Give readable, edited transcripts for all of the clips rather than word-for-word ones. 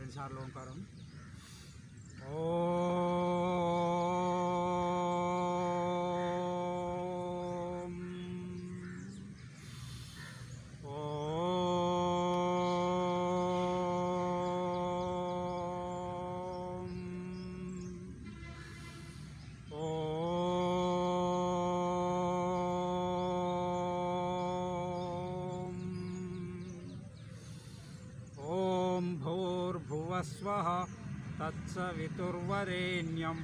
10 సార్లు ఓంకారం. भूर्भुवस्वः तत्सवितुर्वरेण्यं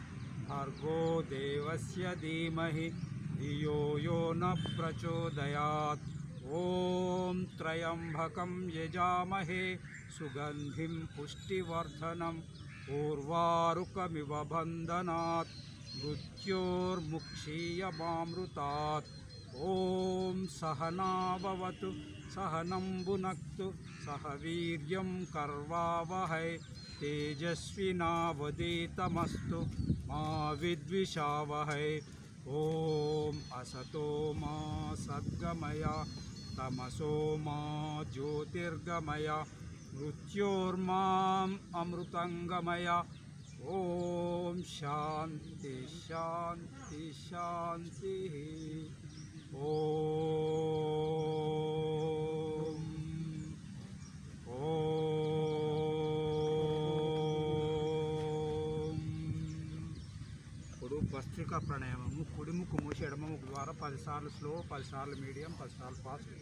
भर्गो देवस्य धीमहि धियो यो न प्रचोदयात्. ॐ त्र्यम्बकं यजामहे सुगन्धिं पुष्टिवर्धनं उर्वारुकमिव बन्धनात् मृत्योर्मुक्षीयमामृतात्. ॐ सहना भवतु सहनं भुनक्तु सह वीर्यं कर्वावहै तेजस्विनावधीतमस्तु मा विद्विषावहै. ॐ असतो मा सद्गमय तमसो मा ज्योतिर्गमय मृत्योर्माम् अमृतंगमय. ॐ शान्ति शान्ति शान्तिः. ఇప్పుడు భస్త్రికా ప్రాణాయామము కుడి ముక్కు మూసి ఎడమ ముక్కు ద్వారా 10 సార్లు స్లో, 10 సార్లు మీడియం, 10 సార్లు ఫాస్ట్.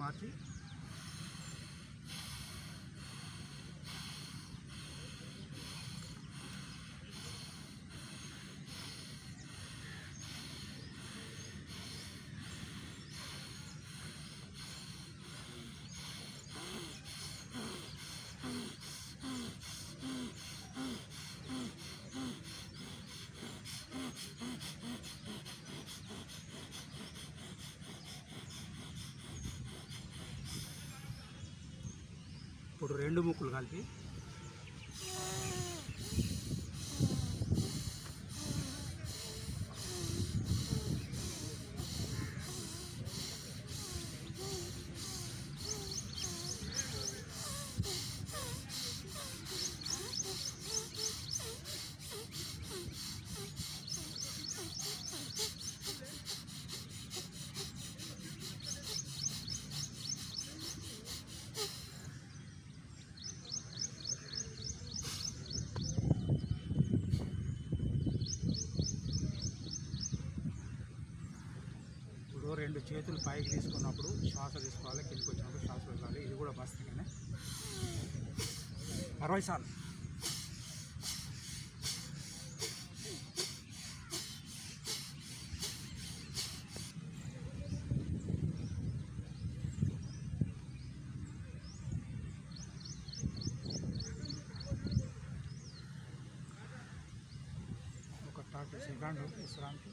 మార్చి ఇప్పుడు 2 ముక్కులు కలిపి రెండు చేతులు పైకి తీసుకున్నప్పుడు శ్వాస తీసుకోవాలి, కిందకి వచ్చినప్పుడు శ్వాస వదలాలి. ఇది కూడా భస్త్రికనే. 60 సార్లు. ఒక 30 సెకండ్లు విశ్రాంతి.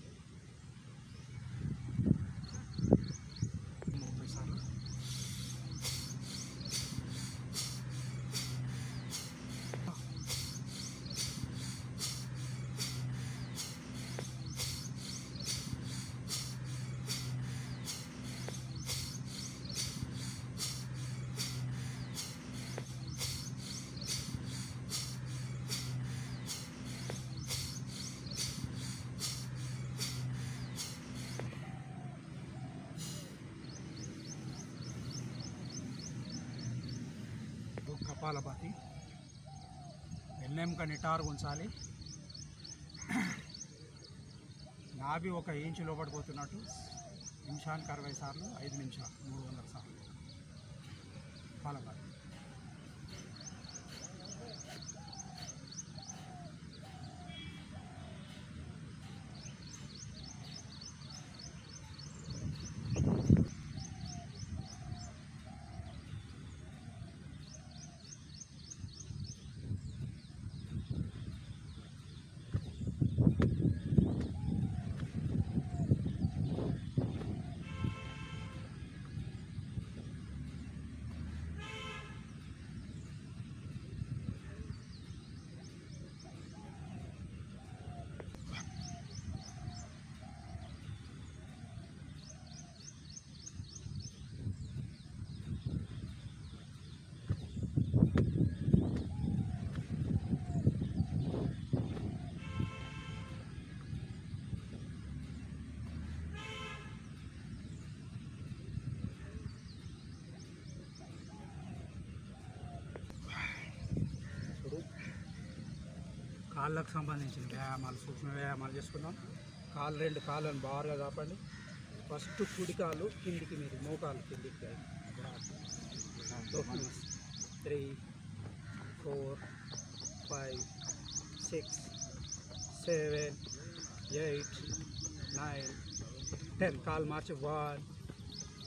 కపాలభాతి. వెన్నెముక నిటారు ఉంచాలి. నాభి 1 ఇంచు లోపడిపోతున్నట్టు నిమిషానికి 60 సార్లు, 5 నిమిషాలు 300 సార్లు కపాలభాతి. కాళ్ళకు సంబంధించిన వ్యాయామాలు, సూక్ష్మ వ్యాయామాలు చేసుకుందాం. రెండు కాళ్ళను బారుగా కాపండి. ఫస్ట్ కుడి కాలు కిందికి, మీరు మోకాలు కిందికి. 3, 4, 5, 6, 7, 8, 9, 10. కాలు మార్చి 1,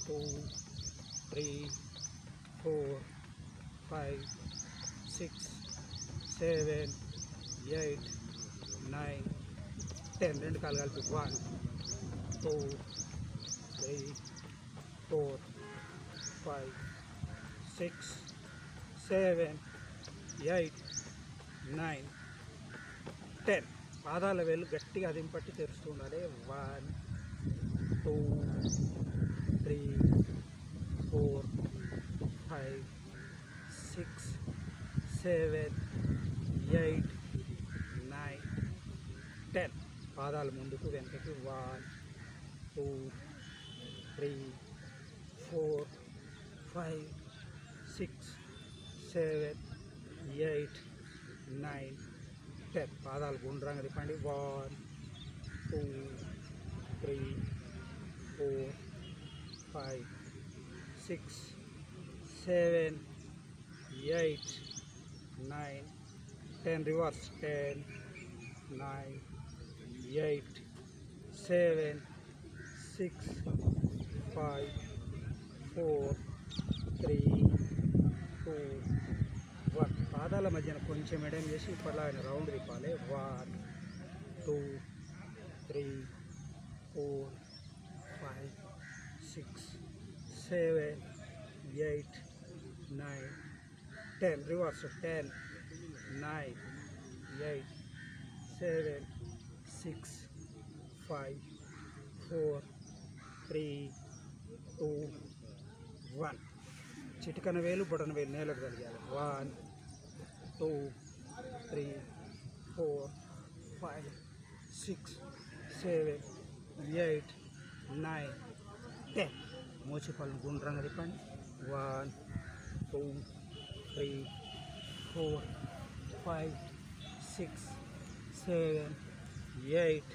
2, 3, 4, 5, 6, 7, 8, 9, 10. రెండు కాలు కలిపి 1, 2, 3, 4, 5, 6, 7, 8, 9, 10. పాదాల వేలు గట్టిగా అదింపట్టి తెరుస్తూ ఉండాలి. 1, 2, 3, 4, 5, 6, 7, 8, 9, 10. పాదాలు ముందుకు వెనకకి. 1, 2, 3, 4, 5, 6, 7, 8, 9, 10. పాదాలు గుండ్రంగా తిప్పండి. 1, 2, 3, 4, 5, 6, 7, 8, 9, 10. రివర్స్. 10, 9, 8, 7, 6, 5, 4, 3, 2, 1. పాదాల మధ్యన కొంచెం ఎడం చేసి ఇప్పటిలాగా రౌండ్ తిప్పాలి. 1, 2, 3, 4, 5, 6, 7, 8, 9, 10. రివర్స్. 10, 9, 8, 7, 6, 5, 4, 3, 2, 1. చిటికన వేలు బొటన వేలు నేలకు తగిలాలి. 1, 2, 3, 4, 5, 6, 7, 8, 9, 10. మోచి పళ్ళు గుండ్రంగా తిప్పండి. 1, 2, 3, 4, 5, 6, 7, 8,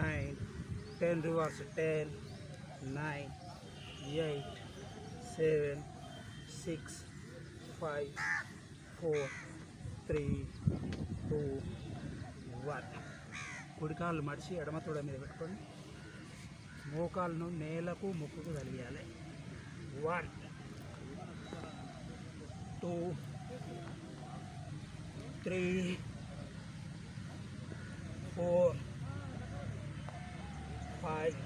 9, 10. రివర్స్. 10, 9, 8, 7, 6, 5, 4, 3, 2, 1. కుడికాళ్ళు మడిచి ఎడమ తొడ మీద పెట్టుకొని మోకాళ్ళను నేలకు ముక్కుకు కలిగాలి. 1, 2, 3, 4, 5,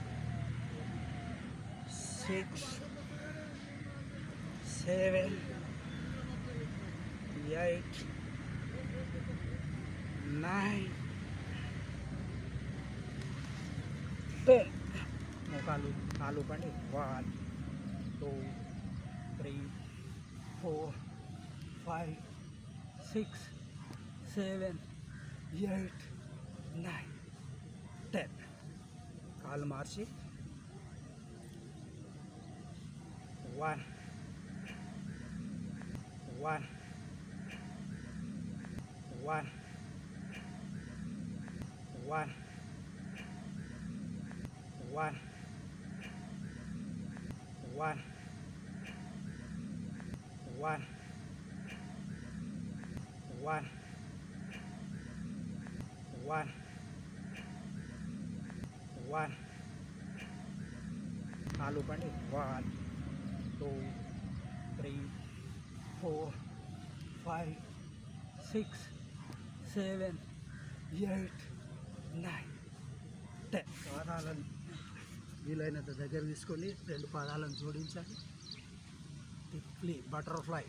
6, 7, 8, 9, 10. మోకాలు కాలు పండి. 1, 2, 3, 4, 5, 6, 7, 8, 9, 10. కాలు మార్చి 1, 1, 1, 1, 1, 1, 1, 1, 1, 1. కాలు పండి. 1, 2, 3, 4, 5, 6, 7, 8, 9, 10. పాదాలను వీలైనంత దగ్గర తీసుకొని రెండు పాదాలను జోడించాలి. తిప్లి బటర్ఫ్లై,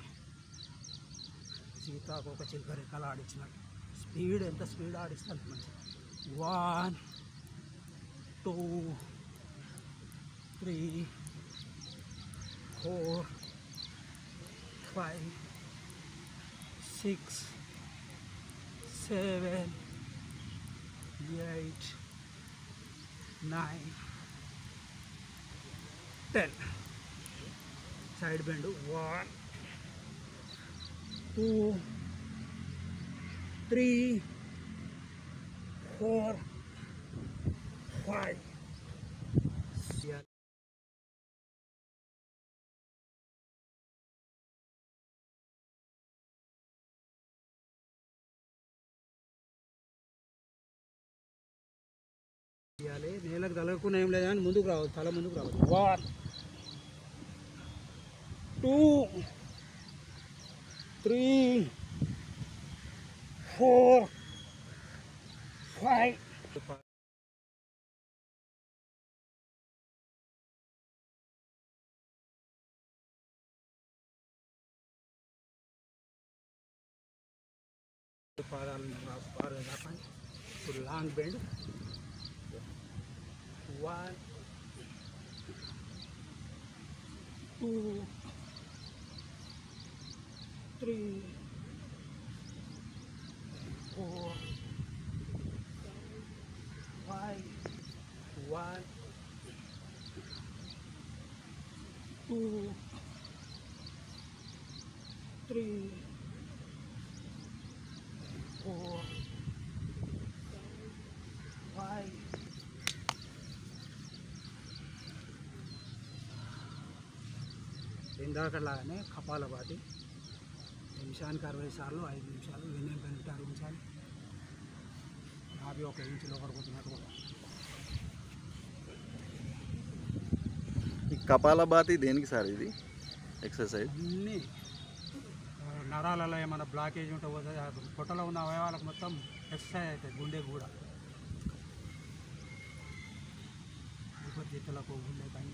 సీతాకోక చిలుక రెక్కలు ఆడించినట్టు. స్పీడ్ ఎంత స్పీడ్ ఆడిస్తే అంత మంచిది. 1, 2, 3, 4, 5, 6, 7, 8, 9, 10. Side bend. 1, 2, 3, 4 5 తీయాలి. నేలకు తలగకుండా ఏం లేదా అని ముందుకు రావాలి, తల ముందుకు రావాలి. 1 2 3 4 5 పాదాలు రాపండి. ఇప్పుడు లాంగ్ బెండ్. 1 2 3 4 5 1 2 3 4 5 ఇందాకలాగానే కపాలభాతి నిమిషానికి 60 సార్లు 5 నిమిషాలు, వెన్నెం కనిపెట్టి 6 నిమిషాలు, నాభి 1 ఇంచు లోపడిపోతున్నట్టు కూడా. ఈ కపాలభాతి దేనికి సార్ ఇది ఎక్సర్సైజ్? అన్నీ నరాలలో ఏమైనా బ్లాకేజ్ ఉంటే పోతుంది, పొట్టలో ఉన్న అవయవాలకు మొత్తం ఎక్సర్సైజ్ అవుతాయి. గుండెకు కూడా, ఊపిరితిత్తులకు, గుండె పైన.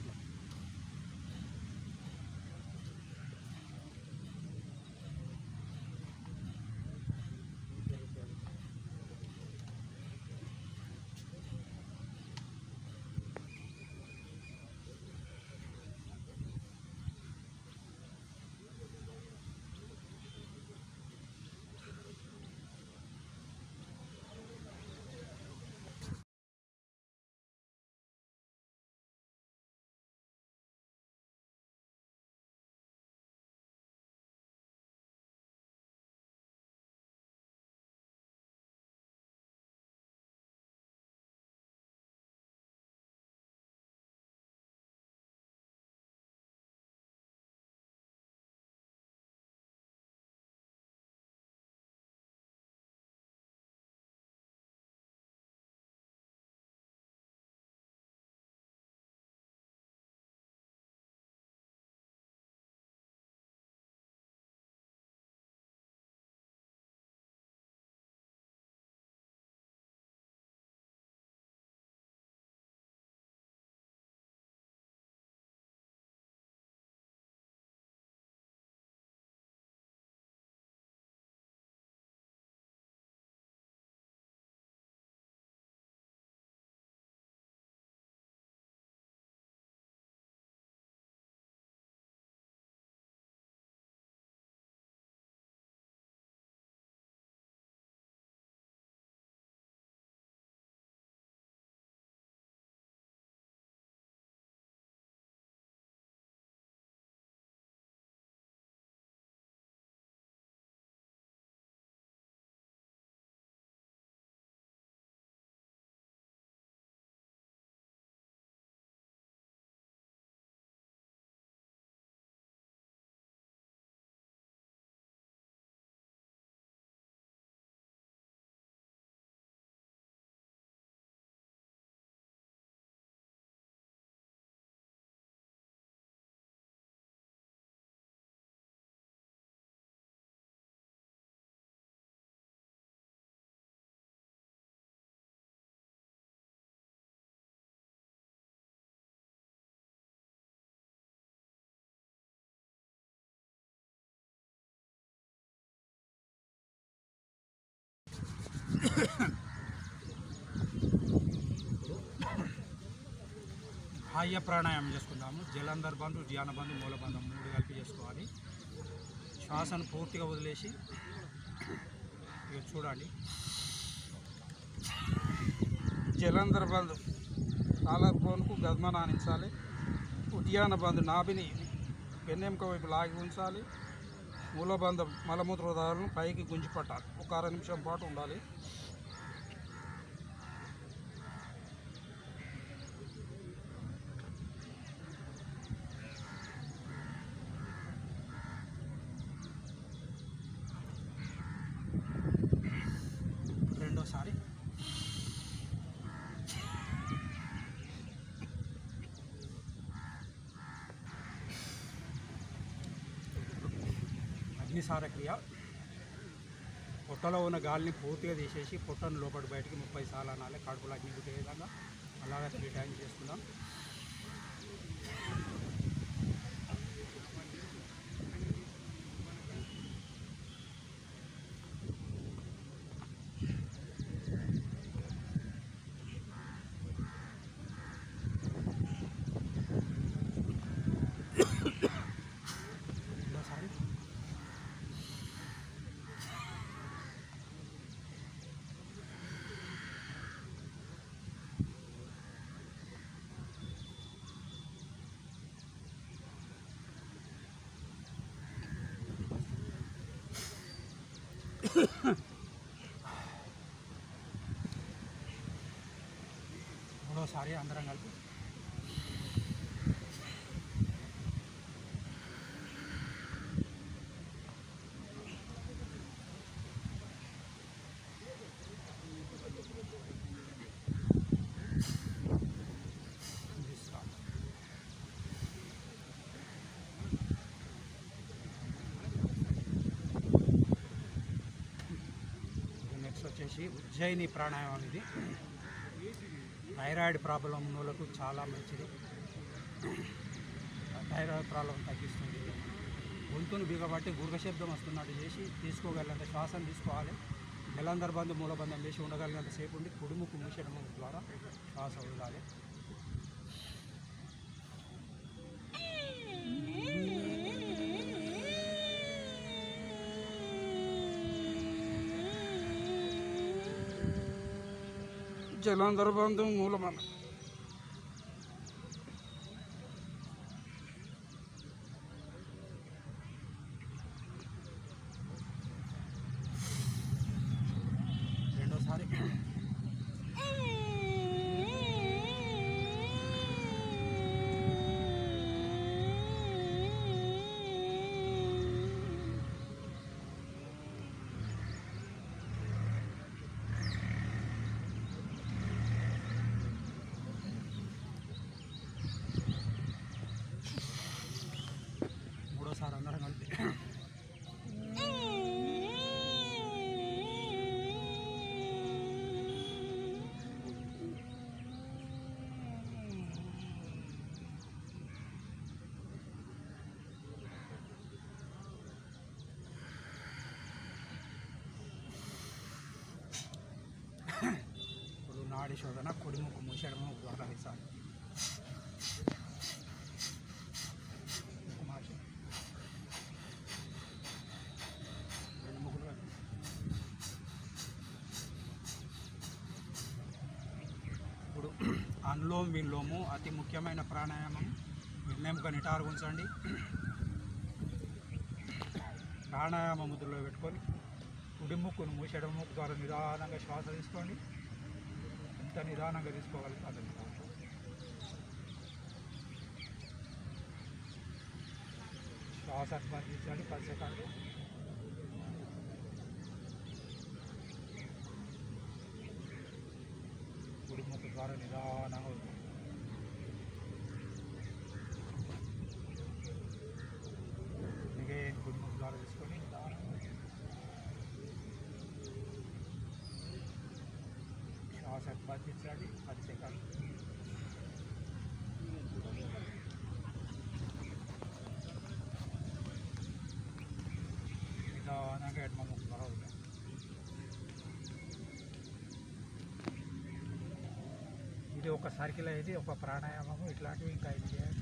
బాహ్య ప్రాణాయామం చేసుకుందాము. జలంధర్ బంధు, ధ్యాన బంధు, మూల బంధం 3 కలిపి చేసుకోవాలి. శ్వాసను పూర్తిగా వదిలేసి ఇక చూడండి. జలంధర్ బంధు కాలర్ బోన్కు గద్మను ఆనించాలి. ఉద్యాన బంధు నాభిని వెన్నెముక వైపు లాగి ఉంచాలి. మూలబంధం మలమూత్రదారులను పైకి గుంజి పట్టాలి. ఒక 1/2 నిమిషం పాటు ఉండాలి. అగ్నిసార క్రియ. పొట్టలో ఉన్న గాలిని పూర్తిగా తీసేసి పొట్టను లోపల బయటికి 30 సార్లు అనాలి. కడుపులో అగ్ని పుట్టే విధంగా అలాగే 3 టైమ్స్ చేసుకుందాం. ఇంకోసారి మూడోసారి అందరం కలిపి నెక్స్ట్ వచ్చేసి ఉజ్జయిని ప్రాణాయామం. ఇది థైరాయిడ్ ప్రాబ్లం ఉన్న వాళ్ళకు చాలా మంచిది. థైరాయిడ్ ప్రాబ్లం తగ్గిస్తుంది. గొంతును బిగబట్టి గుర్గ శబ్దం వస్తున్నట్టు చేసి తీసుకోగలిగినంత శ్వాసను తీసుకోవాలి. జలంధర బంధు మూలబంధం వేసి ఉండగలిగినంత సేపు ఉండి కుడిముక్కు మూసేయడం ద్వారా శ్వాస వదలాలి. జలంధర బంధు మూలబంధం. రెండోసారి మూడోసారి అందరం కలిపి ఇప్పుడు నాడి శోధన కుడిముక్కు మూసేయడం ద్వారా వేసాలి. ఇప్పుడు అనులోమ్ విలోము అతి ముఖ్యమైన ప్రాణాయామం. వెన్నెముక నిటారుగా ఉంచండి. ప్రాణాయామ ముద్రలో పెట్టుకొని కుడి ముక్కును మూసేయడం ముక్కు ద్వారా నిదానంగా శ్వాస తీసుకోండి. ఎంత నిదానంగా తీసుకోగలిగితే అంత నిదానం. శ్వాస బంధించండి 10 సెకండ్లు. కుడి ముక్కు ద్వారా నిదానంగా వదలండి. again కుడి ముక్కు ద్వారా తీసుకొని నిదానంగా శ్వాస బంధించండి 10 సెకండ్లు. నిదానంగా ఎడమ ముక్కు ద్వారా వదలండి. ఇది ఒక సర్కిల్ అయ్యేది ఒక ప్రాణాయామము. ఇట్లాంటివి ఇంకా ఇది చేయాలి.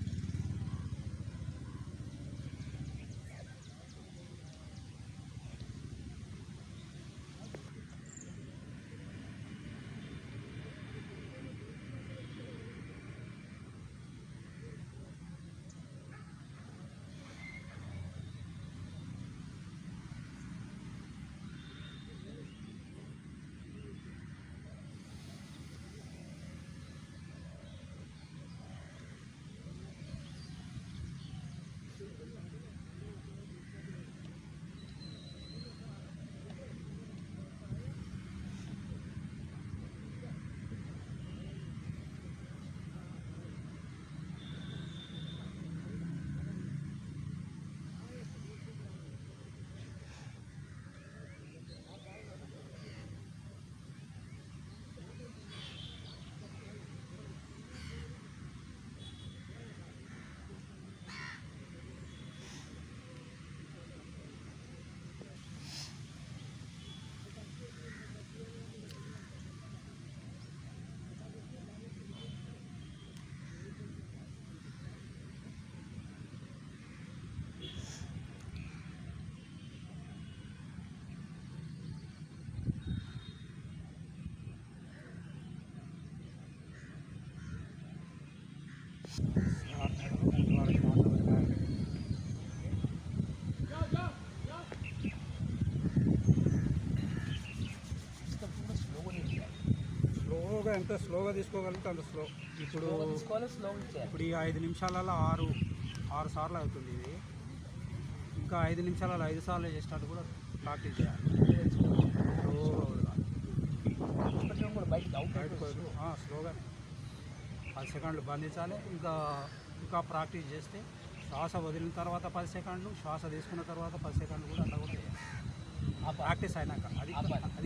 ఇంకా ఎంత స్లోగా తీసుకోగలిగితే అంత స్లో. ఇప్పుడు స్లో ఇప్పుడు ఈ 5 నిమిషాలలో 6 సార్లు అవుతుంది ఇది. ఇంకా 5 నిమిషాలలో 5 సార్లు చేసినట్టు కూడా ప్రాక్టీస్ చేయాలి. స్లోగా 10 సెకండ్లు బంధించాలి. ఇంకా ప్రాక్టీస్ చేస్తే శ్వాస వదిలిన తర్వాత 10 సెకండ్లు, శ్వాస తీసుకున్న తర్వాత 10 సెకండ్లు కూడా అట్లా కూడా చేయాలి. ఆ ప్రాక్టీస్ అయినాక అది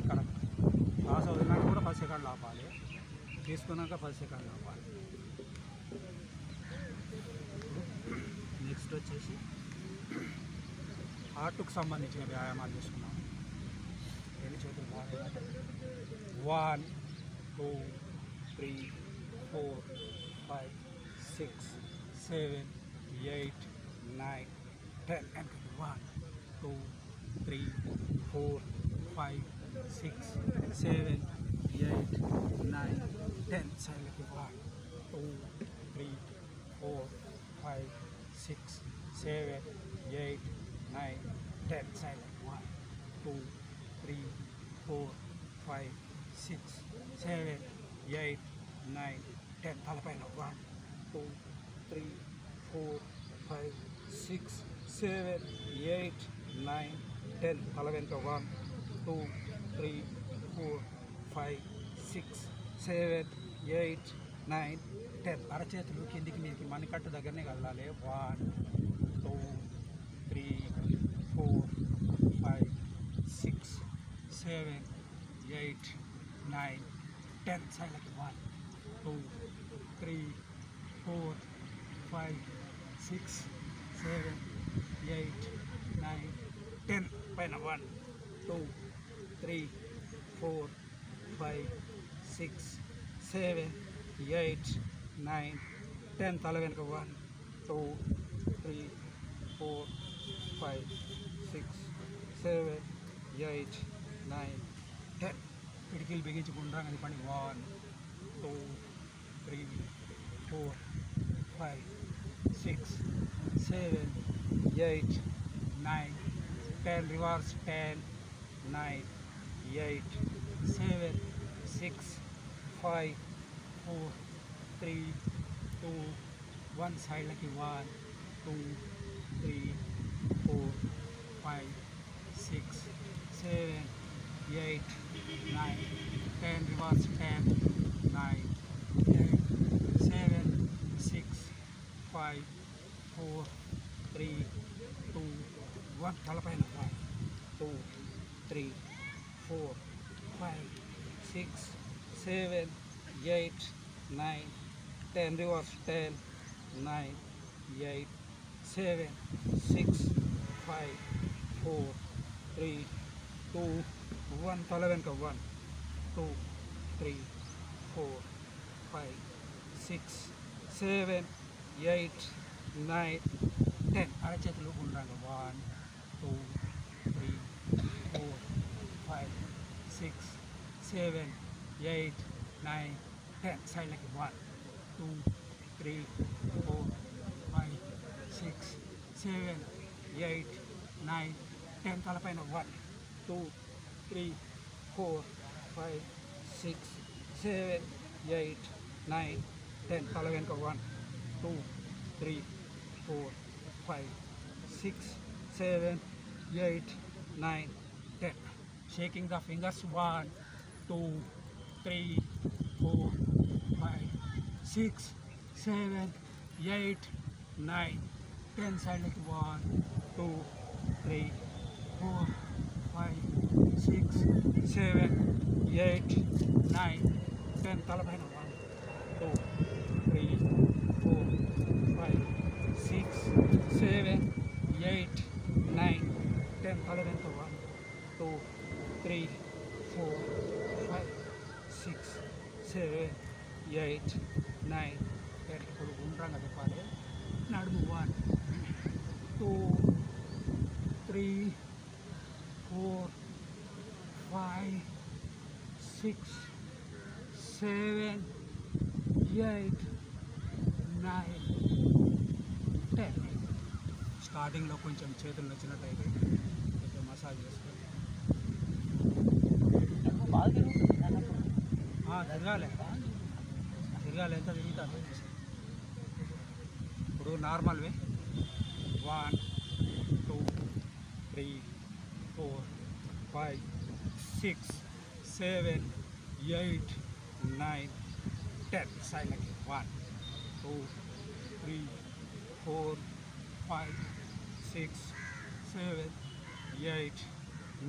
కరెక్ట్. శ్వాస వదిలినాక కూడా 10 సెకండ్లు ఆపాలి, తీసుకున్నాక 10 సెకండ్లు ఆపాలి. నెక్స్ట్ వచ్చేసి హార్ట్కు సంబంధించిన వ్యాయామాలు చేసుకున్నాము. రెండు చేతులు బాగా 1 2 3 4 5 6 7 8 9 10 and 1 2 3 4 5 6 7 8 9 10 silent 1 2 3 4 5 6 7 8 9 10 silent 1 2 3 4 5 6 7 8 9 10 తలపైన 1 2 3 4 5 6 7 8 9 10 తల వెనుక 1 2 3 4 5 6 7 8 9 10 అరచేతులు కిందికి మీదకి మణికట్టు దగ్గరనే కదలాలి. 1 2 3 4 5 6 7 8 9 10 silent 1 2 3 4 5 6 7 8 9 10 పైన 1 2 3 4 5 6 7 8 9 10 తల వెనుక 1 2 3 4 5 6 7 8 9 10 పిడికిలు బిగించుకుంటా అది పని 1 2 3 4 5 6 7 8 9 10 రివర్స్ 10 9 8 7 6 5 4 3 2 1 సైడ్లకి 1 2 3 4 5 6 7 8 9 10 రివర్స్ 10 9 8 7 6 5 4 3 2 1 తలపైన 1 2 3 4 5 6 7 8 9 10 reverse 10 9 8 7 6 5 4 3 2 1 తల వెనుక 1 2 3 4 5 6 7 8 9 10 అరచేతులు ఉండండి 1 2 3 4 5 6 7 8 9 10 సైడ్లకి 1 2 3 4 5 6 7 8 9 10 తలపైన 1 2 3 4 5 6 7 8 9 10 తల వెనుక 1 2 3 4 5 6 7 8 9 10 shaking the fingers 1 2 3 4 5 6 7 8 9 10 silent 1 2 3 4 5 6 7 8 9 10 తలపైన 1 2 3 4 5 6 7 8 9 10 తల వెనుక 1 2 3 4 5 6 7 8 9 10 ఇప్పుడు గుండ్రంగా చెప్పాలి. నడుము 1 2 3 4 5 6 7 8 9 10 స్టార్టింగ్లో కొంచెం చేతులు నచ్చినట్టయితే కొంచెం మసాజ్ చేసుకోండి. తిరగాలి తిరగాలి, ఎంత తిరుగుతాను. ఇప్పుడు నార్మల్ వే 1 2 3 4 5 6 7 8 9 10 సైలెంట్ 1 2 3 4 5 6 7 8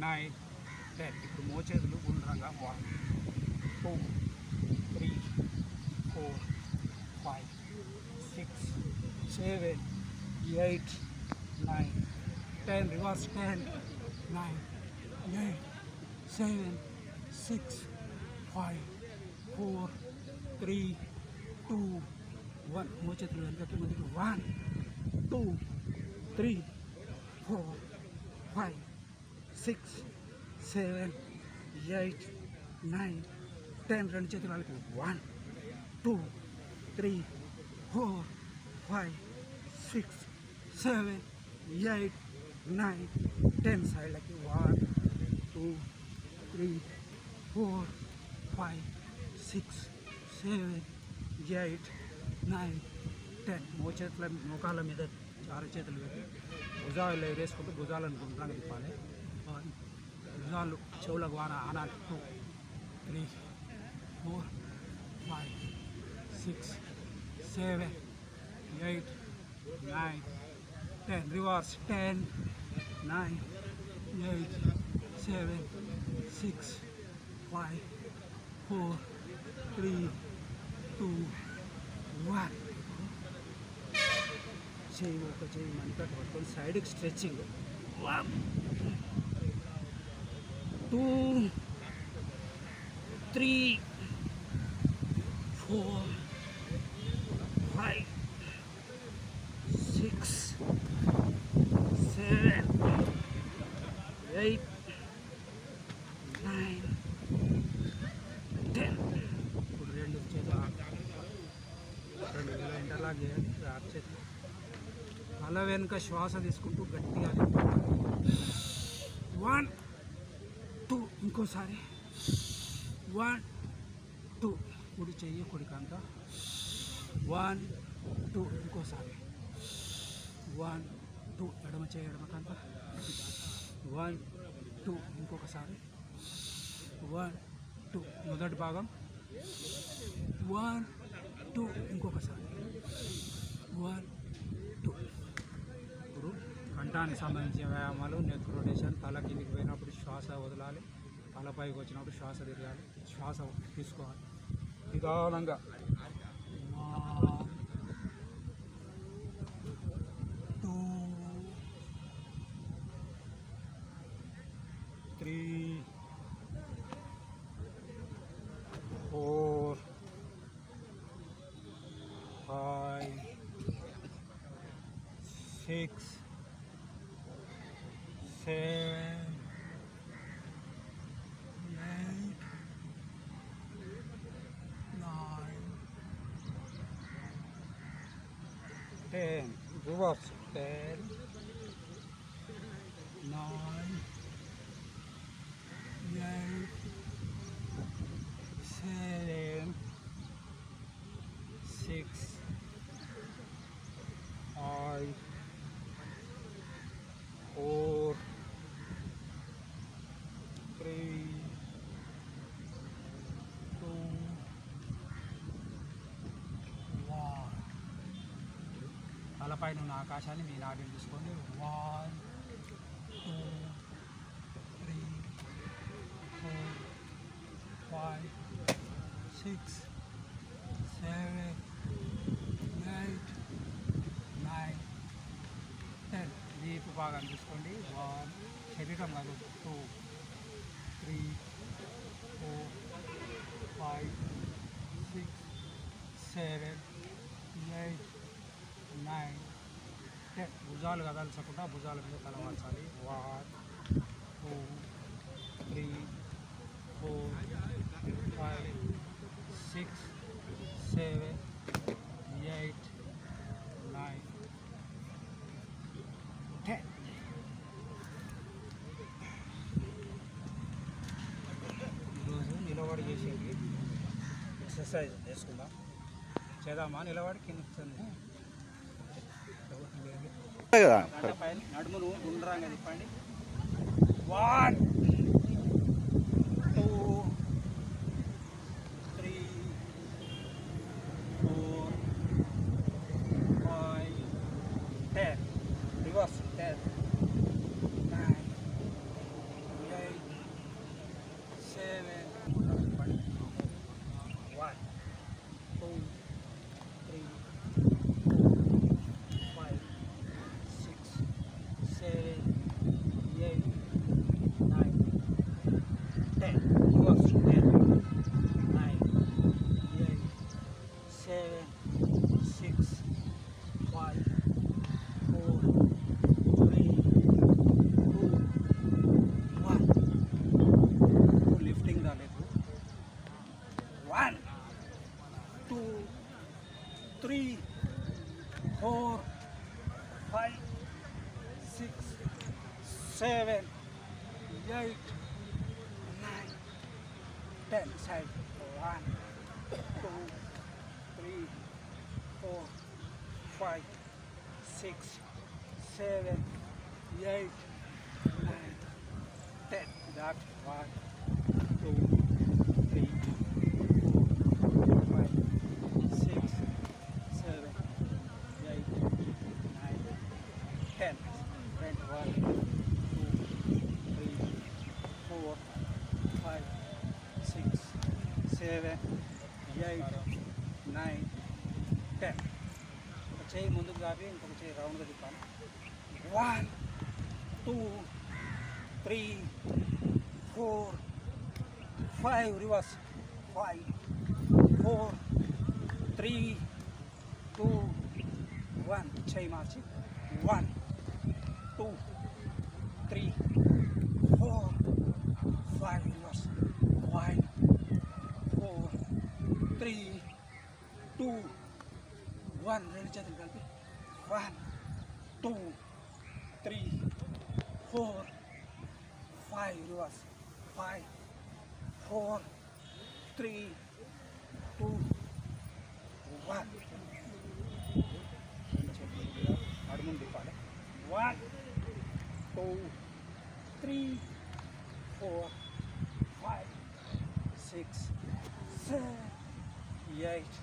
9 10. ఇప్పుడు మోచేతులు గుండ్రంగా 1 2 3 4 5 6 7 8 9 10. రివర్స్ 10 9 8 7 6 5 4 3 2 1. మోచేతులు వెనకకి ముందుకు 1 2 3 4 5 6 7 8 9 10. రెండు చేతులు వాళ్ళకి 1 2 3 4 5 6 7 8 9 10. సైడ్లకి 1 2 3 4 5 6 7 8 9 10. మోకాళ్ళ మీద ఆరు చేతులు పెట్టి భుజాలు ఎగరేసుకుంటూ భుజాలను గుండ్రంగా తిప్పాలి. భుజాలు చెవులకు ఆనాలి. 2 3 4 5 6 7 8 9 10. రివర్స్ 10 9 8 7 6 5 4 3 2 1. చేయి ఒక చేయి మనకట్టు పట్టుకొని సైడ్కి స్ట్రెచ్చింగ్ 1 2 3 4 5 6 7 8 9 10. ఇప్పుడు రెండు చేతులు ఇంటర్లాక్ చేయాలి. ఆరు చేతులు తల వెనుక శ్వాస తీసుకుంటూ గట్టిగా 1 2. ఇంకోసారి 1 2. కుడి చెయ్యి కుడికంత 1 2. ఇంకోసారి 1 2. ఎడమ చెయ్యి ఎడమకంత 1 2. ఇంకొకసారి 1 2. మొదటి భాగం 1 2. ఇంకొకసారి 1 2. ఇప్పుడు కంఠానికి సంబంధించిన వ్యాయామాలు. Neck rotation. తల కిందికి పోయినప్పుడు శ్వాస వదలాలి, తలపైకి వచ్చినప్పుడు శ్వాస తిరగాలి, శ్వాస తీసుకోవాలి నిదానంగా. 1 2 3 4 5 6 7 8 9 10. Reverse 10 9 8 7 6 5 4 3 2 1. తలపైన ఉన్న ఆకాశాన్ని మీ నాభిని తీసుకోండి. 1 2 3 4 5 6 7 8 9 10. వీపు భాగాన్ని తీసుకోండి. 1 శరీరం కాదు. 2 3 4 5 6 7 8 9 10. భుజాలు కదల్చకుండా భుజాల మీద తలవాల్చాలి. 1 2 3 4 5 6 7 8 9 10. ఈరోజు నిలబడి చేసేది ఎక్సర్సైజ్ చేసుకుందాం. చేద్దామా నిలబడి కింద కూర్చొని కదా పైన నడుమును గుండ్రంగా తిప్పండి. 1 2 3 4 5 10 reverse 10 9 8 7 1 2 3 5 6 7 8 9 10 reverse 10 9 8 7 6 5 4 3 2 1 lifting the leg 1 2 3 4 5 6 7 8 9 10 side 1 2 3 4 5 6 7 8 9 10 back 1 2 3 4 5 6 7 8 9 10 front 1 2 3 4 5 6 7 8 9 10 ఒక చేయి ముందుకు కాపి ఇంకొక చేయి రౌండ్గా తిప్పాలి. 1 2 3 4 5 రివర్స్ 5 4 3 2 1 చేయి మార్చి 1 2 3 4 5 రివర్స్ 5 4 3 2 1 రెండు చేతులు కలిపి 1 2 3 4 5 రివర్స్ 5 4 3 2 1 నడుమును తిప్పాలి. 1 2 3 4 5 6 7 8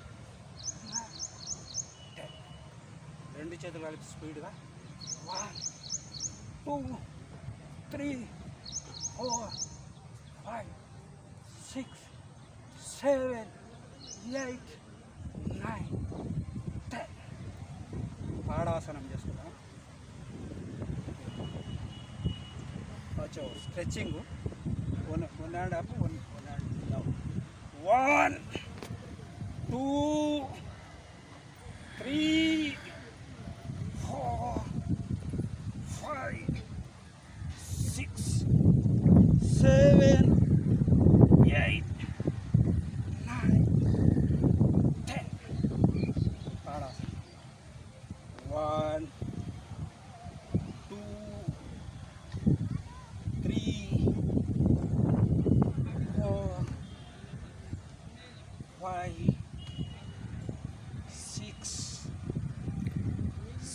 9 10 రెండు చేతులు కలిపి స్పీడ్గా 1 2 3 4 5 6 7 8 9 10 తాడాసనం చేసుకుందాం. వచ్చో stretching 1 hand up 1 hand down 1 2 3 4 5 6 7 8 9 10 తాడాసనం 1 2 3 4 5 6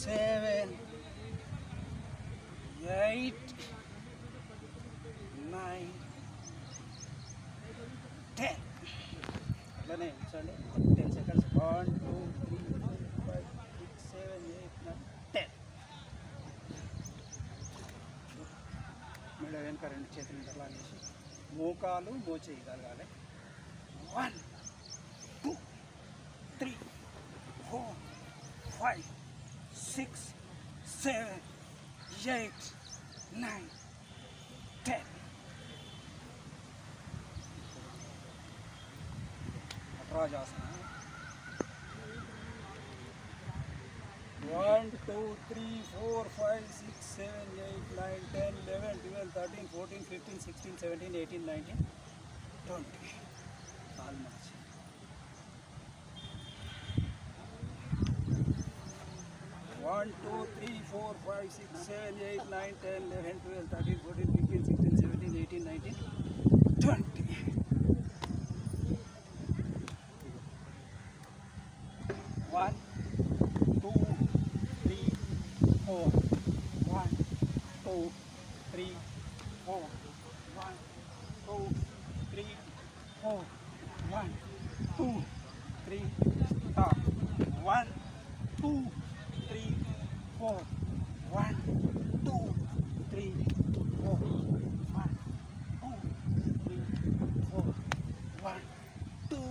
7 8 9 10 అట్లనే ఉంచండి 10 సెకండ్స్ 1 2 3 4 5 6 7 8 9 10 మెడ వెనుక రెండు చేతులు ఇంటర్లాగేసి మోకాలు మోచేయి కలగాలి. 1 2 3 4 5 6 7 8 9 10 నటరాజాసన 1 2 3 4 5 6 7 8 9 10 11 12 13 14 15 16 17 18 19 20 కాలు మార్చి 1 2 3 4 5 6 7 8 9 10 11 12 13 14 15 16 17 18 19 20 4. 1, 2, 3. Stop. 1, 2, 3, 4. 1, 2, 3, 4. 1, 2, 3, 4. 1, 2,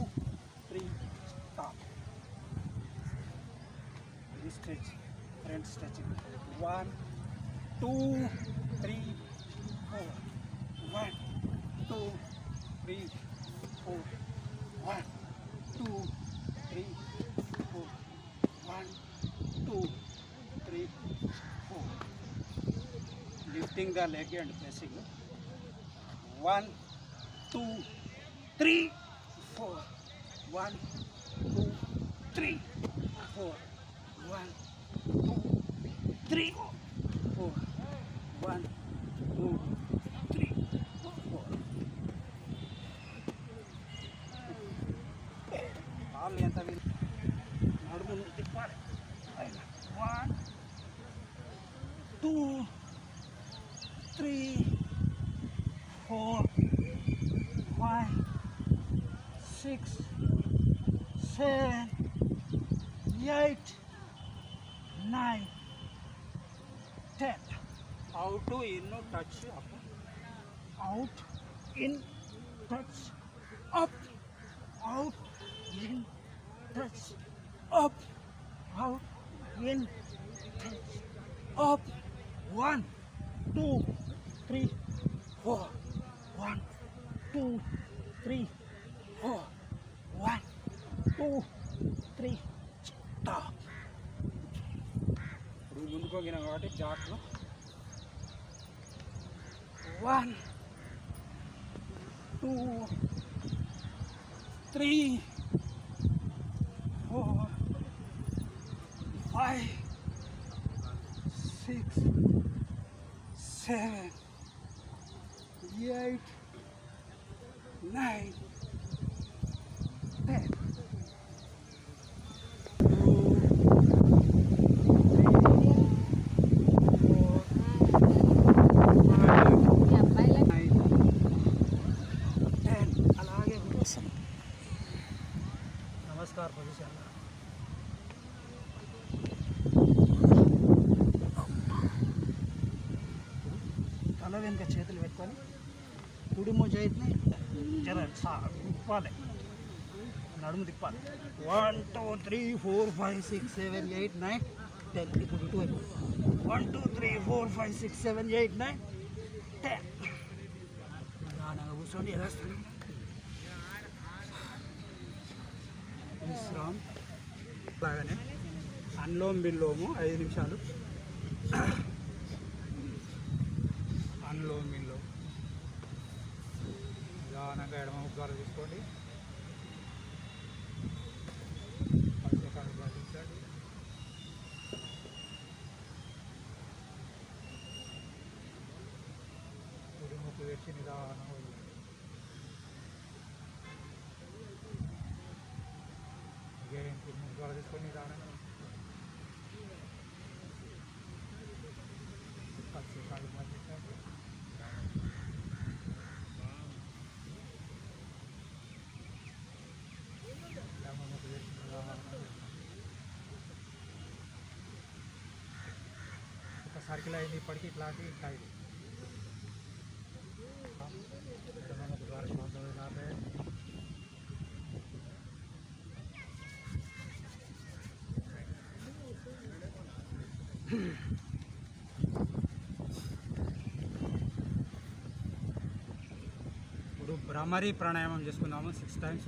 3. Stop. This stretch. Front stretching. 1, 2, 3, 4. 1, 2, 3, 4. 1, 2, 3, 4. 1, 2, 3, 4. Lifting the leg and pressing. 1, 2, 3, 4. 1, 2, 3, 4. 1, 2, 3, 4. 1, 2, 3, 4. కాళ్ళు ఎంత నడుమును తిప్పాలి. 1, 2, 3, 4, 5, 6, 7, 8, 9, 10. Out in touch up. Out in touch up. Out in touch up. Out in touch up. 1, 2, 3, 4. 1, 2, 3, 4. 1, 2, 3. Stop. ఇప్పుడు ముందుకు పోగినాం కాబట్టి జాగ్రత్త. 1, 2, 3, 4, 5, 6, 7, 8, 9, 10. 10. అలాగే ఉంటుంది. నమస్కారం పొజిషన్. తల వెనుక చేతులు పెట్టుకొని కుడి చేతిని జర తిప్పాలి, నడుము తిప్పాలి. 1, 2, 3, 4, 5, 6, 7, 8, 9, 10. ఇప్పుడు ఇటువైపు 1, 2, 3, 4, 5, 6, 7, 8, 9, 10. నిదానంగా కూర్చోండి. ఎలాస్తాను విశ్రామ్. అలాగనే అన్లోమ్ బిల్లోము 5 నిమిషాలు. అన్లోమ్ బిల్లోము నిదానంగా ఎడమ ముక్కు ద్వారా తీసుకోండి. 10 సెకండ్లు పాటించండి. కుడి ముక్కు తెచ్చి నిదానంగా వదిలేయండి. again కుడి ముక్కు ద్వారా తీసుకొని నిదానంగా 10 సెకండ్లు పాటించండి. ఒక సర్కిల్ అయింది. ఇప్పటికీ ఇట్లాంటి ఇంకా ఇది ద్వారా శ్వాస వదిలాలి. ఇప్పుడు భ్రమరి ప్రాణాయామం చేసుకుందాము 6 times.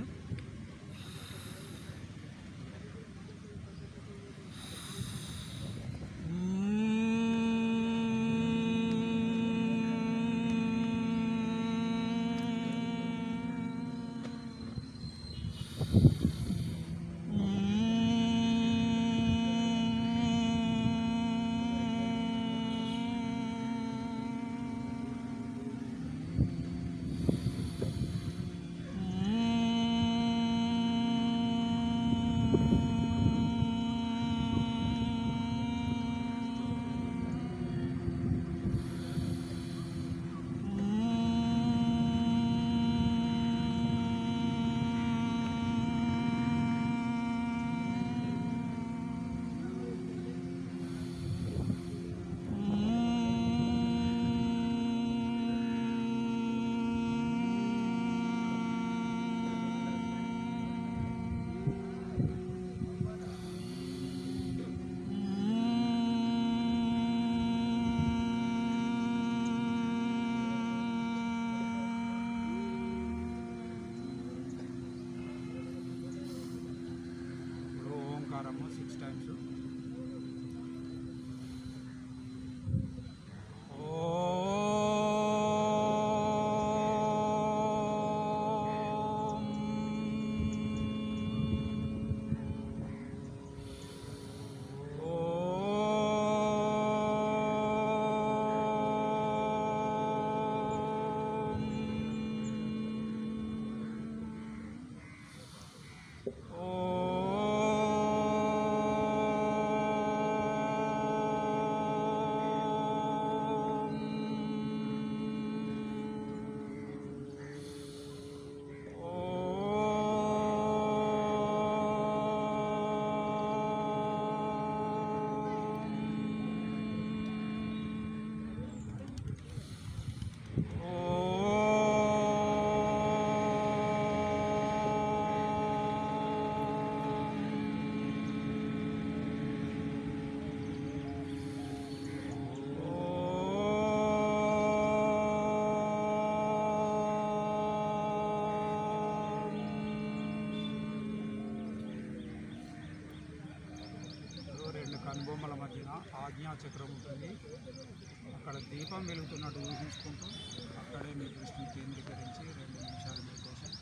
చేస్తున్నాము 6 టైమ్స్. కనుబొమ్మల మధ్యన ఆజ్ఞాచక్రం ఉంటుంది. అక్కడ దీపం వెలుగుతున్నట్టు ఊహించుకుంటూ అక్కడే మీ దృష్టిని కేంద్రీకరించి 2 నిమిషాలు మెడిటేషన్.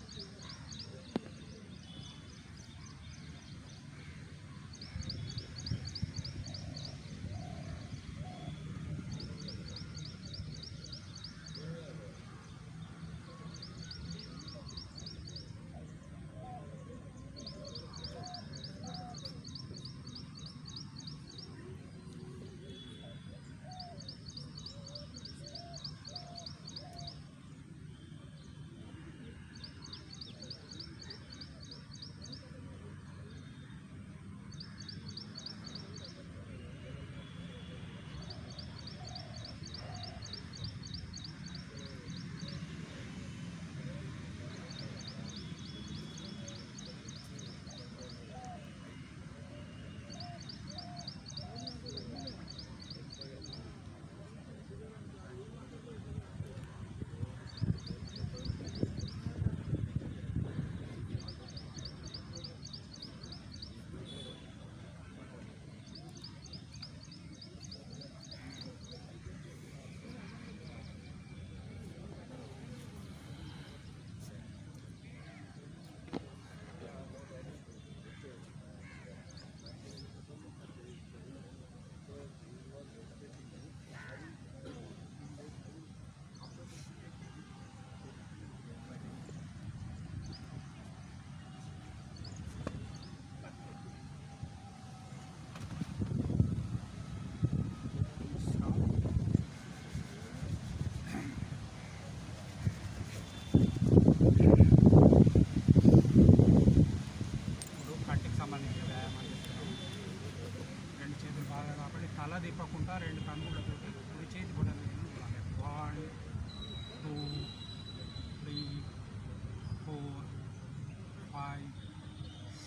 తల తిప్పకుండా 2 కన్నులతోటి కుడి చేతి బొటన వేలును చూడాలి. 1 2 3 4 5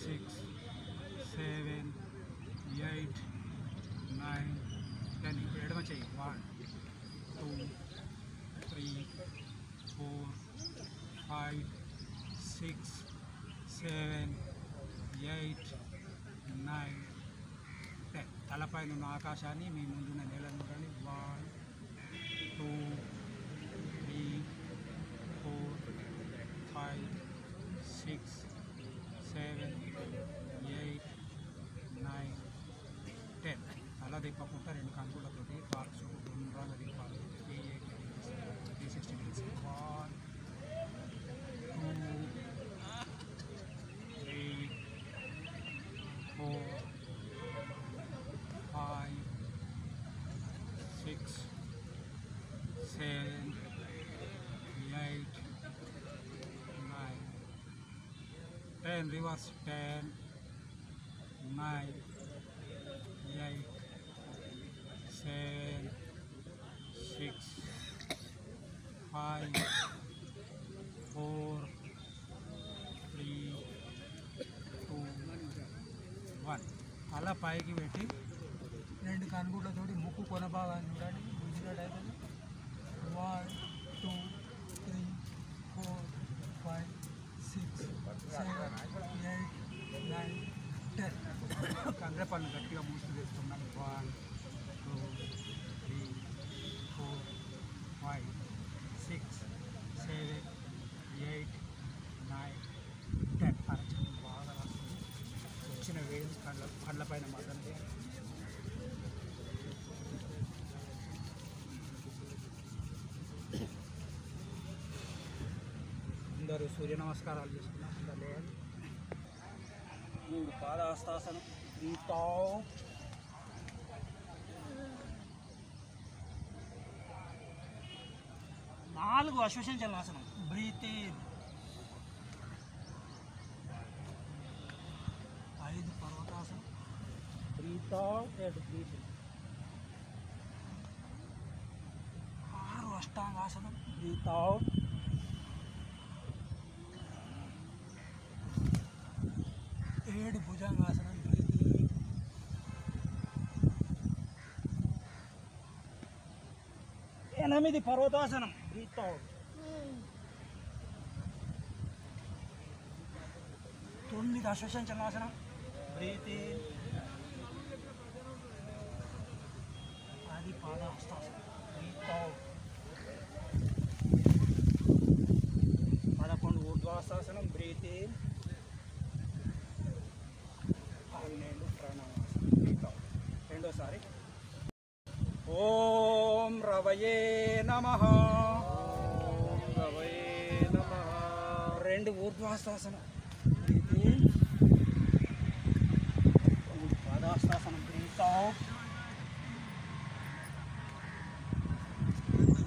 6 7 8 9 10. ఇప్పుడు ఎడమ చెయ్యి. 1 2 3 4 5 6 7 8 9 10. తలపై ఉన్న ఆకాశాన్ని మీ ముందున్న నేలను చూడండి. 1 2 3 4 5 6 7 8 9 10. తల తిప్పకుండా 2 కంకులతోటి పార్క్స్ గుండ్రాగా తిప్పాలి. 360 డిగ్రీస్. 1 2 3 4 5 6 7 8 9 10. Reverse. 10 9 8 7 6 5 4 3 2 1. అలా పైకి పెట్టి 2 కనుగుడ్లతోటి ముక్కు కొన భాగాన్ని చూడండి. గుంజినట్టయితే 1 2 3 4 5 6 7 8 9 10. పైన మర్దన చేయాలి. అందరూ సూర్య నమస్కారాలు చేసుకున్నాం. అందరూ లేవాలి. 3 పాదహస్తాసనం. Breath out. 4 అశ్వశం చలనాసనం. Breath in. 5 పర్వతాసనం. Breath out and breath in. 6 అష్టాంగాసనం. Breath out. 7 భుజంగాసనం. Breath in. 8 పర్వతాసనం. Breath out. 9 అశ్వశం చలనాసనం. Breath in. 10 పాదహస్తాసనం. Breath out. 11 ఊర్ధ్వాస్తాసనం. Breath in. 12 ప్రాణాయామాసనం. Breath out. రెండోసారి. ఓం రవయే నమః. ఓం రవయే నమః. 2 ఊర్ధ్వాస్తాసనం. Breath in. 3 పాదహస్తాసనం. Breath out.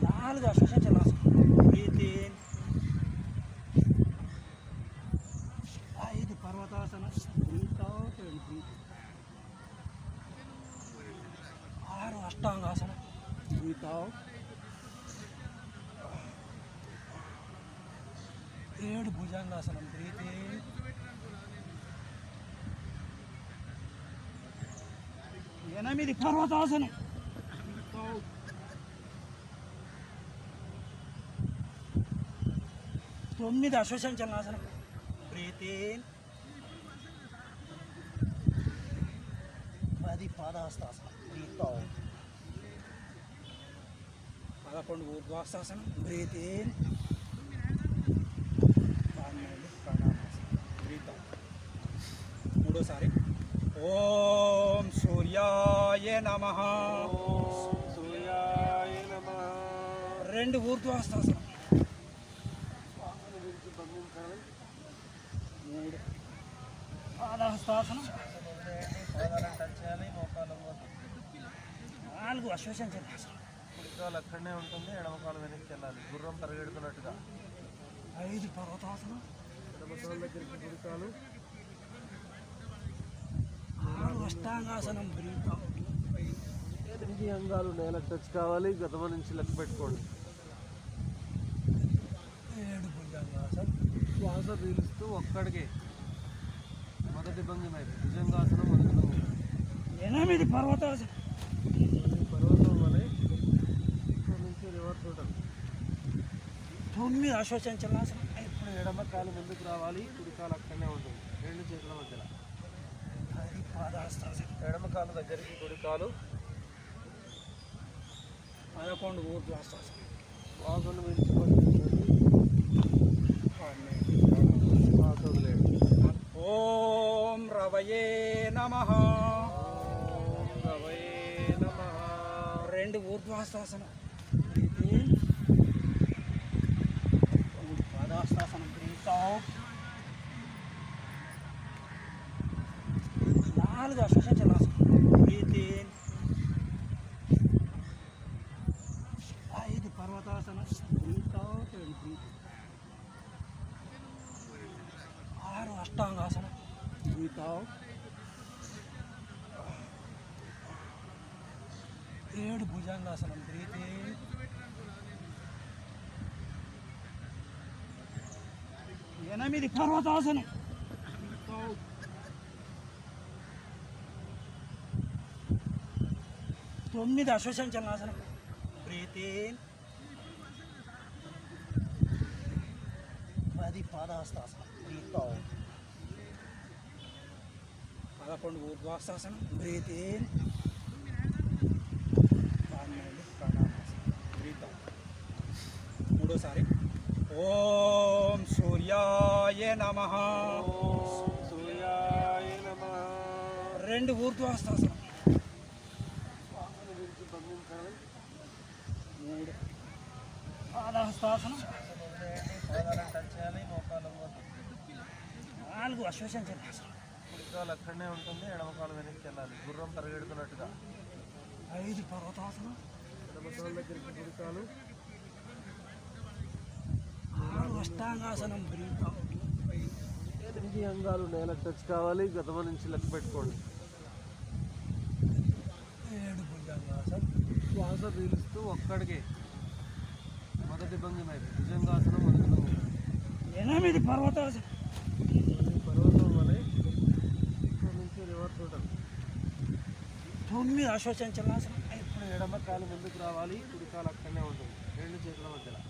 4 అశ్వశం చలనాసనం. Breath in. 5 పర్వతాసనం. Breath out and breath in. 6 అష్టాంగాసనం. Breath out. 7 భుజంగాసనం. Breath in. 8 పర్వతాసనం. Breath out. 9 అశ్వశం చలనాసనం. Breath in. 10 పాదహస్తాసనం. Breath out. 11 ఊర్ధ్వాస్తాసనం. Breath in. 12 ప్రాణాయామాసనం. Breath out. మూడోసారి. ఓం సూర్యాయ నమః. ఓం సూర్యాయ నమః. 2 ఊర్ధ్వాస్తాసనం. 3 పాదహస్తాసనం. 4 అశ్వశం చలనాసనం. కుడికాలు అక్కడనే ఉంటుంది, ఎడమ కాలు వెనక్కి వెళ్ళాలి, గుర్రం పరిగెడుతున్నట్టుగా. 5 పర్వతాసనం. ఎడమ కాలు దగ్గరికి కుడికాలు. 6 అష్టాంగాసనం. Breath out. 8 అంగాలు నేలకు టచ్ కావాలి. గతమ నుంచి లెక్క పెట్టుకోండి. 7 భుజంగాసనం. శ్వాస పీలుస్తూ ఒక్కడికే. మొదటి భంగిమ ఇది. భుజంగాసనం మొదటి భంగిమ. 8 పర్వతాసనం. పర్వతం వలె ఇక్కడ నుంచి రివర్స్ ఉంటుంది. 9 అశ్వశం చలనాసనం. ఇప్పుడు ఎడమ కాలు ముందుకు రావాలి, కుడి కాలు అక్కడనే ఉంటుంది, 2 చేతుల మధ్యలో. 10 పాదహస్తాసనం. ఎడమ కాలు దగ్గరికి కుడి కాలు. 11 ఊర్ధ్వాస్తాసనం. శ్వాసను పీల్చుకొని శ్వాస వదిలేయండి. ఓం రవయే నమః. ఓం రవయే నమః. 2 ఊర్ధ్వాస్తాసనం. Breath in. 3 పాదహస్తాసనం. Breath out. 4 అశ్వశం చలనాసనం. Breath in. 5 పర్వతాసనం. Breath out and breath in. 6 అష్టాంగాసనం. Breath out. 7 భుజంగాసనం. Breath in. 8 పర్వతాసనం. Breath out. 9 అశ్వశం చలనాసనం. Breath in. 10 పాదహస్తాసనం. Breath out. 11 ఊర్ధ్వాస్తాసనం. Breath in. 12 ప్రాణాయామాసనం. Breath out. మూడోసారి. ఓం సూర్యాయ నమః. ఓం సూర్యాయ నమః. రెండు ఊర్ధ్వాస్తాసనం, మూడు పాదహస్తాసనం, నాలుగు అశ్వశంచలాసనం, కుడికాలు అక్కడనే ఉంటుంది, ఎడమకాలు వెనక్కి వెళ్ళాలి గుర్రం పరిగెడుతున్నట్టుగా. ఐదు పర్వతాసనం, ఎడమకాలు దగ్గరికి కుడికాలు, ఆరు అష్టాంగాసనం, బ్రీత్ అవుట్. 8 అంగాలు నేలకు టచ్ కావాలి, గతమ నుంచి లెక్క పెట్టుకోండి. 7 భుజంగాసనం, శ్వాస పీలుస్తూ ఒక్కడికి మొదటి భంగిమ ఇది. భుజంగాసనం మొదటి భంగిమ. 8 పర్వతాసనం, పర్వతం వలె ఇక్కడ నుంచి రివర్స్ ఉంటుంది. 9 అశ్వశంచలాసనం, ఇప్పుడు ఎడమ కాలు ముందుకు రావాలి, కుడి కాలు అక్కడనే ఉంటుంది, రెండు చేతుల మధ్యలో.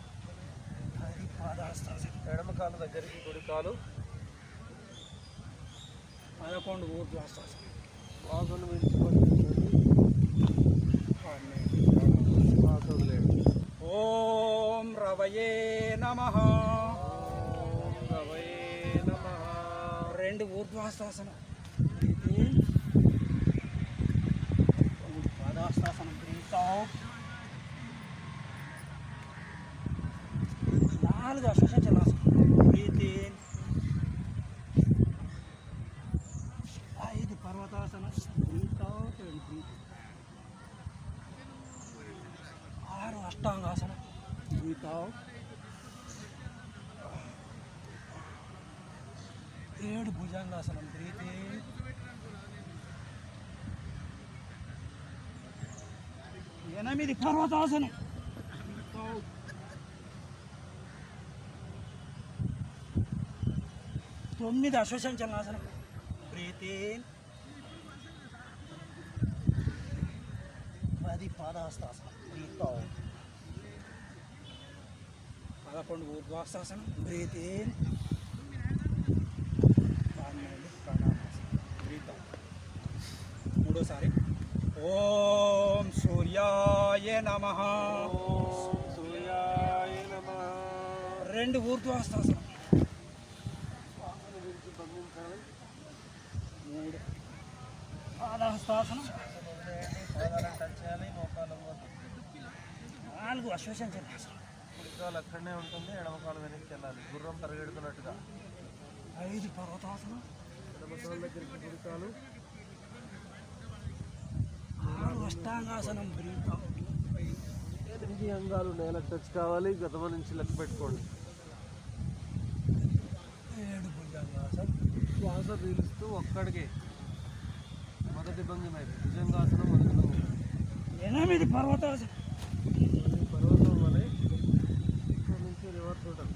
10 పాదహస్తాసనం, ఎడమ కాలు దగ్గరికి కుడి కాలు, 11 ఊర్ధ్వాస్తాసనం, శ్వాసను పీల్చుకోండి, శ్వాస వదిలేయండి. ఓం రవయే నమః. ఓం రవయే నమః. 2 ఊర్ధ్వాస్తాసనం, బ్రీత్ ఇన్. 3 పాదహస్తాసనం, బ్రీత్ అవుట్. 4 అశ్వశంచలాసనం, బ్రీత్ ఇన్. 5 పర్వతాసనం, breath out and breath in. 6 అష్టాంగాసనం, బ్రీత్ అవుట్. 7 భుజంగాసనం, బ్రీత్ ఇన్. 8 పర్వతాసనం, బ్రీత్ అవుట్. 9 అశ్వశంచలాసనం, బ్రీత్ ఇన్. 10 పాదహస్తాసనం, బ్రీత్ అవుట్. 11 ఊర్ధ్వాస్తాసనం, బ్రీత్ ఇన్. 12 ప్రాణాయామాసనం, బ్రీత్ అవుట్. మూడోసారి ఓం సూర్యాయ నమః. ఓం సూర్యాయ నమః. 2 ఊర్ధ్వాస్తాసనం, శ్వాసను పీల్చి బంధించాలి. 3 పాదహస్తాసనం, పాదాలను టచ్ చేయాలి, మోకాలు వద్దు. 4 అశ్వశంచలాసనం, కుడికాలు అక్కడనే ఉంటుంది, ఎడమకాలు వెనక్కి వెళ్ళాలి గుర్రం పరిగెడుతున్నట్టుగా. 5 పర్వతాసనం, ఎడమకాలు దగ్గరికి కుడికాలు, 6 అష్టాంగాసనం, బ్రీత్ అవుట్. 8 అంగాలు నేలకు టచ్ కావాలి, గతమ నుంచి లెక్క పెట్టుకోండి. 7 భుజంగాసనం, శ్వాస పీలుస్తూ ఒక్కడికి మొదటి భంగిమ ఇది. భుజంగాసనం మొదటి భంగిమ. 8 పర్వతాసనం, పర్వతం వలె ఇక్కడ నుంచి రివర్స్ ఉంటుంది.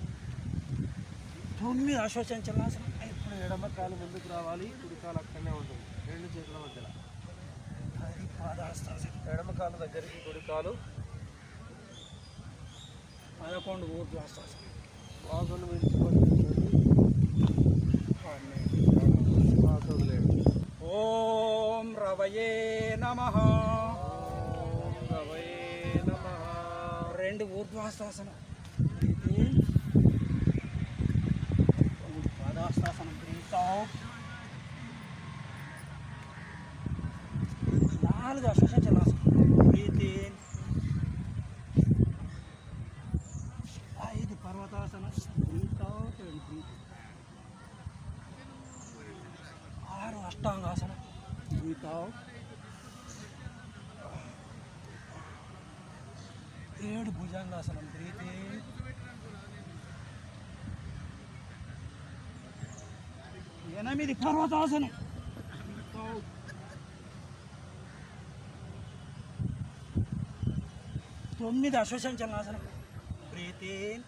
9 అశ్వశంచలాసనం, ఇప్పుడు ఎడమ కాలు ముందుకు రావాలి, కుడి కాలు అక్కడనే ఉంటుంది, రెండు చేతుల మధ్యలో. 10 పాదహస్తాసనం, ఎడమ కాలు దగ్గరికి కుడి కాలు, 11 ఊర్ధ్వాస్తాసనం, శ్వాసను పీల్చుకోండి, శ్వాస వదిలేయండి. ఓం రవయే నమః. ఓం రవయే నమః. 2 ఊర్ధ్వాస్తాసనం, బ్రీత్ ఇన్. 3 పాదహస్తాసనం, బ్రీత్ అవుట్. 4 అశ్వశంచలాసనం, బ్రీత్ ఇన్. 5 పర్వతాసనం, breath out and breath in. 6 అష్టాంగాసనం, బ్రీత్ అవుట్. 7 భుజంగాసనం, బ్రీత్ ఇన్. 8 పర్వతాసనం, బ్రీత్ అవుట్. 9 అశ్వశంచలాసనం, బ్రీత్ ఇన్.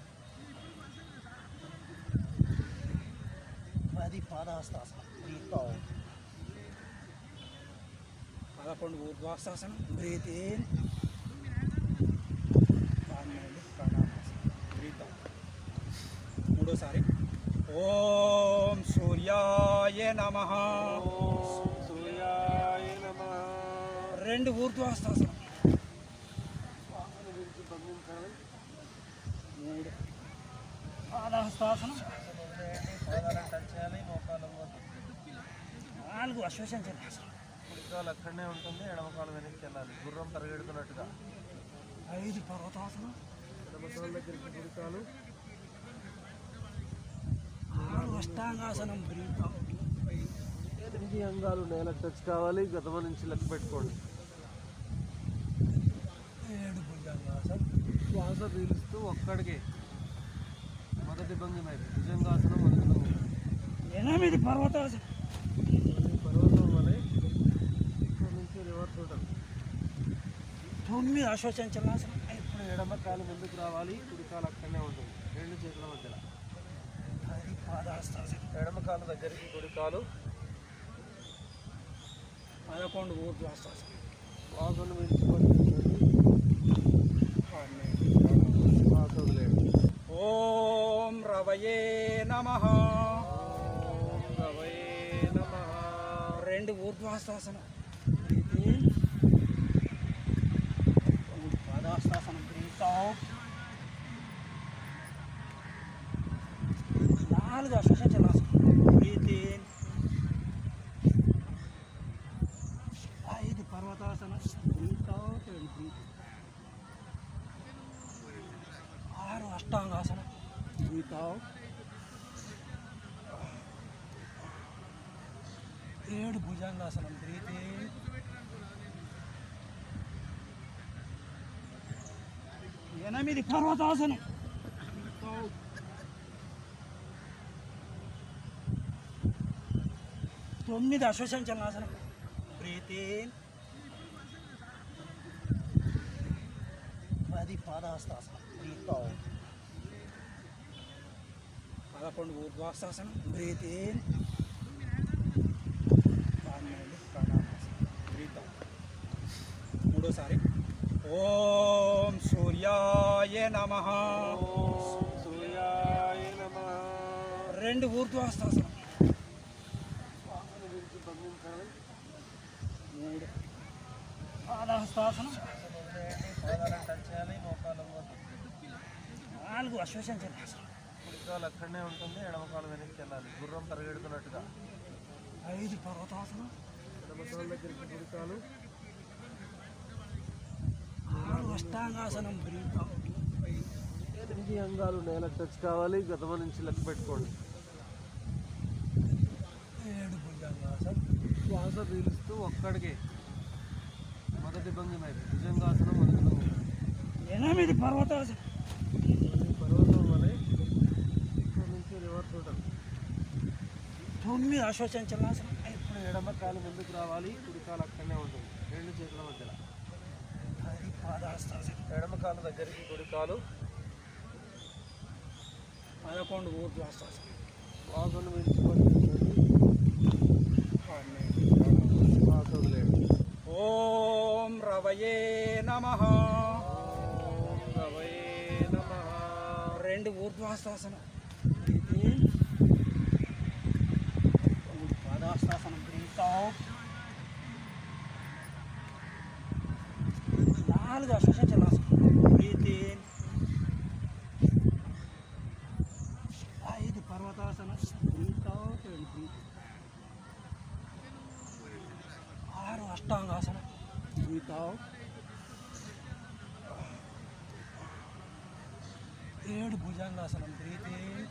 10 పాదహస్తాసనం, బ్రీత్ అవుట్. 11 ఊర్ధ్వాస్తాసనం, బ్రీత్ ఇన్. 12 ప్రాణాయామాసనం, బ్రీత్ అవుట్. మూడోసారి ఓం సూర్యాయ నమః. ఓం సూర్యాయ నమః. 2 ఊర్ధ్వాస్తాసనం, శ్వాసను పీల్చి బంధించాలి. 3 పాదహస్తాసనం, పాదాలను టచ్ చేయాలి, మోకాలు వద్దు. 4 అశ్వశంచలాసనం, కుడికాలు అక్కడనే ఉంటుంది, ఎడమకాలు వెనక్కి వెళ్ళాలి గుర్రం పరిగెడుతున్నట్టుగా. 5 పర్వతాసనం. ఎడమకాలు దగ్గరికి కుడికాలు. 6 అష్టాంగాసనం. Breath out. 8 అంగాలు నేలకు టచ్ కావాలి, గతమ నుంచి లెక్క పెట్టుకోండి. 7 భుజంగాసనం. శ్వాస పీలుస్తూ ఒక్కడికి మొదటి భంగిమ భుజంగాసనం మొదటి భంగిమ. 8 పర్వతాసనం. పర్వతం వలె ఇక్కడ నుంచి రివర్స్ ఉంటుంది. 9 అశ్వచంచలాసనం. ఇప్పుడు ఎడమ కాలు ముందుకు రావాలి, కుడి కాలు అక్కడనే ఉంటుంది, 2 చేతుల మధ్యలో. 10 పాదాస్తాసనం. ఎడమ కాలు దగ్గరికి కుడి కాలు. 11 ఊర్ధ్వాస్తాసనం. శ్వాసను విడిచిపెట్టండి, శ్వాస వదిలేయండి. ఓం రవయే నమః. ఓం రవయే నమః. 2 ఊర్ధ్వాస్తాసనం. Breath in. 3 పాదాస్తాసనం. Breath out. 4 అశ్వచంచలాసనం. Breath in. 5 పర్వతాసనం. Breath out and breath. 6 అష్టాంగాసనం. Breath out. 7 భుజంగాసనం. Breath in. 8 పర్వతాసనం. Breath out. 9 అశ్వచంచలాసనం. Breath in. 10 పాదాస్తాసనం. Breath out. 11 ఊర్ధ్వాస్తాసనం. Breath in. 12 ప్రాణాయామాసనం. Breath out. మూడోసారి ఓం సూర్యాయ నమః. ఓం సూర్యాయ నమః. 2 ఊర్ధ్వాస్తాసనం. శ్వాసను విడిచి బంధించాలి. 3 పాదహస్తాసనం. పాదాలను టచ్ చేయాలి, మోకాలు వద్దు. 4 అశ్వచంచలాసనం. కుడికాలు అక్కడనే ఉంటుంది, ఎడమకాలు వెనక్కి వెళ్ళాలి గుర్రం పరిగెడుతున్నట్టుగా. 5 పర్వతాసనం. ఎడమకాలు దగ్గరికి కుడికాలు. 6 అష్టాంగాసనం. Breath out. 8 అంగాలు నేలకు టచ్ కావాలి, గతమ నుంచి లెక్క పెట్టుకోండి. 7 భుజంగాసనం. శ్వాస పీలుస్తూ ఒక్కడికి మొదటి భంగిమ భుజంగాసనం మొదటి భంగిమ. 8 పర్వతాసనం. పర్వతం వలె ఇక్కడ నుంచి రివర్స్ ఉంటుంది. 9 అశ్వచంచలాసనం. ఇప్పుడు ఎడమ కాలు ముందుకు రావాలి, కుడి కాలు అక్కడనే ఉంటుంది, 2 చేతుల మధ్యలో. 10 పాదాస్తాసనం. ఎడమ కాలు దగ్గరికి కుడి కాలు. 11 ఊర్ధ్వాస్తాసనం. శ్వాసను విడిచిపెట్టండి, శ్వాస వదిలేయండి. ఓం రవయే నమః. ఓం రవయే నమః. 2 ఊర్ధ్వాస్తాసనం. Breath in. 3 పాదాస్తాసనం. Breath out. 4 అశ్వచంచలాసనం. Breath in. 5 పర్వతాసనం. Breath out and breath. 6 అష్టాంగాసనం. Breath out. 7 భుజంగాసనం. Breath in.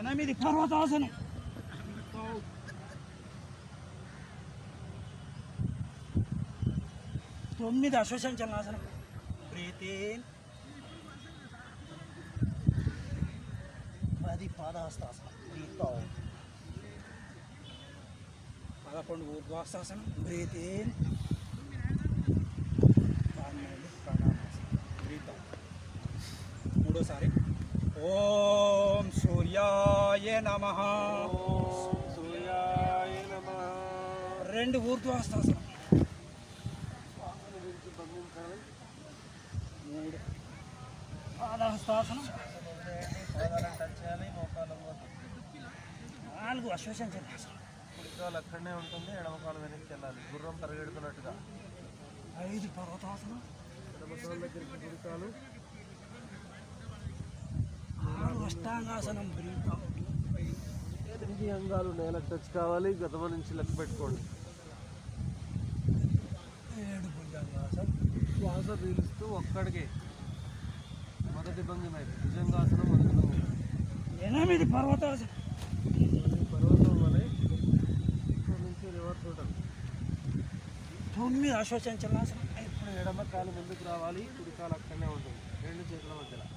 8 పర్వతాసనం. Breath out. 9 అశ్వచంచలాసనం. Breath in. 10 పాదహస్తాసనం. Breath out. 11 ఊర్ధ్వాస్తాసనం. Breath in. 12 ప్రాణాయామాసనం. Breath out. మూడోసారి ఓం సూర్యాయ నమః. ఓం సూర్యాయ నమః. 2 ఊర్ధ్వాస్తాసనం. శ్వాసను విడిచి బంధించాలి. 3 పాదహస్తాసనం. పాదాలను టచ్ చేయాలి, మోకాలు వద్దు. 4 అశ్వచంచలాసనం. కుడికాలు అక్కడనే ఉంటుంది, ఎడమకాలు వెనక్కి వెళ్ళాలి గుర్రం పరిగెడుతున్నట్టుగా. 5 పర్వతాసనం. ఎడమకాలు దగ్గరికి కుడికాలు. 6 అష్టాంగాసనం. Breath out. కింది అంగాలు నేలకు టచ్ కావాలి. గమనించి లెక్క పెట్టుకోండి. 7 భుజంగాసనం. శ్వాస పీలుస్తూ ఒక్కడికే. మొదటి భంగిమ ఇది భుజంగాసనం. మొదటి భంగిమ 8 పర్వతాసనం. పర్వతం వలె ఇక్కడ నుంచి రివర్స్ ఉంటుంది. 9 అశ్వచంచలాసనం. ఇప్పుడు ఎడమ కాలు ముందుకు రావాలి, కుడి కాలు అక్కడనే ఉంటుంది, రెండు చేతుల మధ్యలో.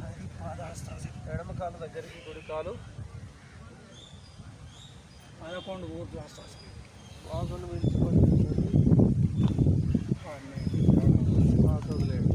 10 పాదాస్తాసనం. ఎడమ కాలు దగ్గరికి, కుడి కాలు 11 ఊర్ధ్వాస్తాసనం. శ్వాసను పీల్చుకొని శ్వాస వదిలేయండి.